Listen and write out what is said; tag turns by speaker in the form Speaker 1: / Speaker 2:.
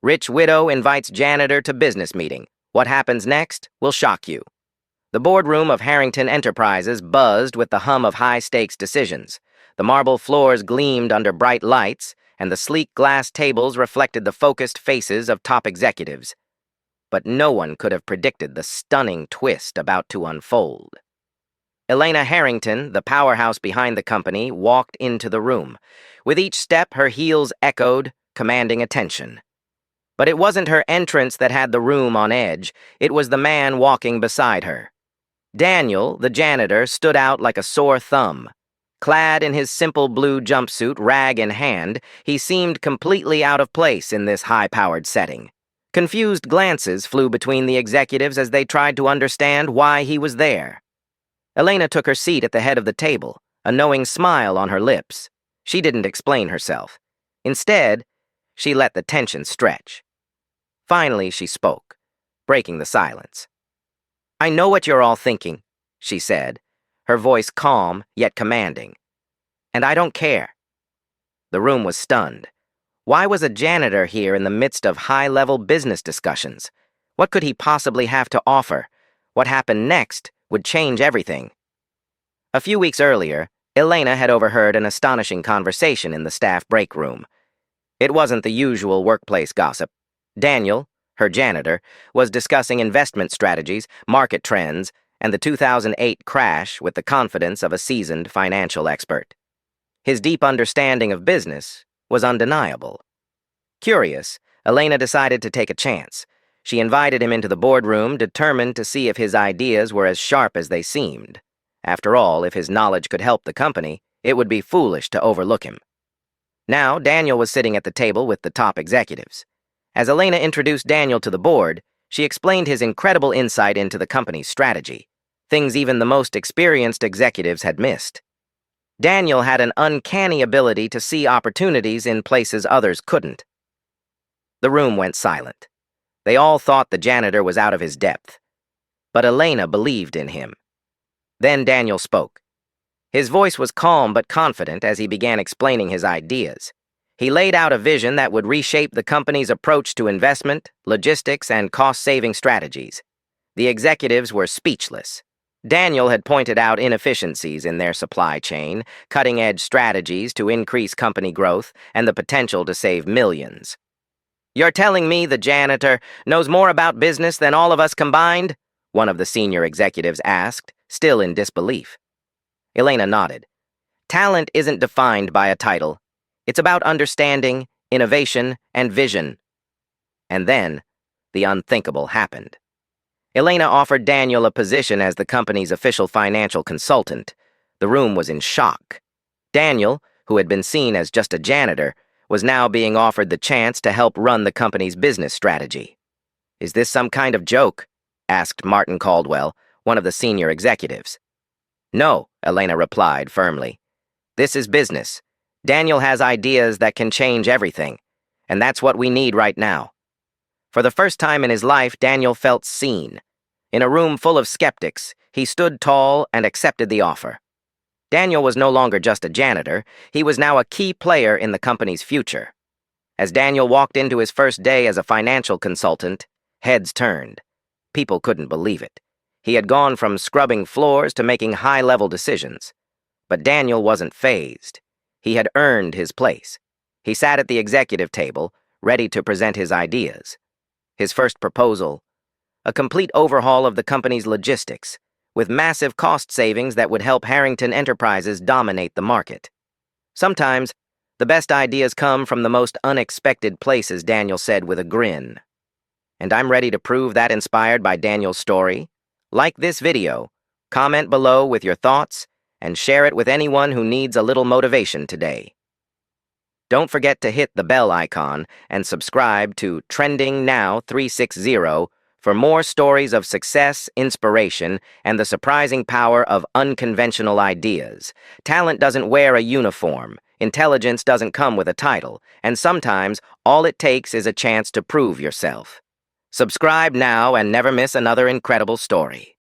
Speaker 1: Rich widow invites janitor to business meeting. What happens next will shock you. The boardroom of Harrington Enterprises buzzed with the hum of high-stakes decisions. The marble floors gleamed under bright lights, and the sleek glass tables reflected the focused faces of top executives. But no one could have predicted the stunning twist about to unfold. Elena Harrington, the powerhouse behind the company, walked into the room. With each step, her heels echoed, commanding attention. But it wasn't her entrance that had the room on edge. It was the man walking beside her. Daniel, the janitor, stood out like a sore thumb. Clad in his simple blue jumpsuit, rag in hand, he seemed completely out of place in this high-powered setting. Confused glances flew between the executives as they tried to understand why he was there. Elena took her seat at the head of the table, a knowing smile on her lips. She didn't explain herself. Instead, she let the tension stretch. Finally, she spoke, breaking the silence. "I know what you're all thinking," she said, her voice calm yet commanding. "And I don't care." The room was stunned. Why was a janitor here in the midst of high-level business discussions? What could he possibly have to offer? What happened next would change everything. A few weeks earlier, Elena had overheard an astonishing conversation in the staff break room. It wasn't the usual workplace gossip. Daniel, her janitor, was discussing investment strategies, market trends, and the 2008 crash with the confidence of a seasoned financial expert. His deep understanding of business was undeniable. Curious, Elena decided to take a chance. She invited him into the boardroom, determined to see if his ideas were as sharp as they seemed. After all, if his knowledge could help the company, it would be foolish to overlook him. Now, Daniel was sitting at the table with the top executives. As Elena introduced Daniel to the board, she explained his incredible insight into the company's strategy, things even the most experienced executives had missed. Daniel had an uncanny ability to see opportunities in places others couldn't. The room went silent. They all thought the janitor was out of his depth. But Elena believed in him. Then Daniel spoke. His voice was calm but confident as he began explaining his ideas. He laid out a vision that would reshape the company's approach to investment, logistics, and cost-saving strategies. The executives were speechless. Daniel had pointed out inefficiencies in their supply chain, cutting-edge strategies to increase company growth, and the potential to save millions. "You're telling me the janitor knows more about business than all of us combined?" one of the senior executives asked, still in disbelief. Elena nodded. "Talent isn't defined by a title. It's about understanding, innovation, and vision." And then, the unthinkable happened. Elena offered Daniel a position as the company's official financial consultant. The room was in shock. Daniel, who had been seen as just a janitor, was now being offered the chance to help run the company's business strategy. "Is this some kind of joke?" asked Martin Caldwell, one of the senior executives. "No," Elena replied firmly. "This is business. Daniel has ideas that can change everything, and that's what we need right now." For the first time in his life, Daniel felt seen. In a room full of skeptics, he stood tall and accepted the offer. Daniel was no longer just a janitor. He was now a key player in the company's future. As Daniel walked into his first day as a financial consultant, heads turned. People couldn't believe it. He had gone from scrubbing floors to making high-level decisions. But Daniel wasn't fazed. He had earned his place. He sat at the executive table, ready to present his ideas. His first proposal: a complete overhaul of the company's logistics, with massive cost savings that would help Harrington Enterprises dominate the market. "Sometimes, the best ideas come from the most unexpected places," Daniel said with a grin. And I'm ready to prove that inspired by Daniel's story. Like this video, comment below with your thoughts, and share it with anyone who needs a little motivation today. Don't forget to hit the bell icon and subscribe to Trending Now 360 for more stories of success, inspiration, and the surprising power of unconventional ideas. Talent doesn't wear a uniform, intelligence doesn't come with a title, and sometimes all it takes is a chance to prove yourself. Subscribe now and never miss another incredible story.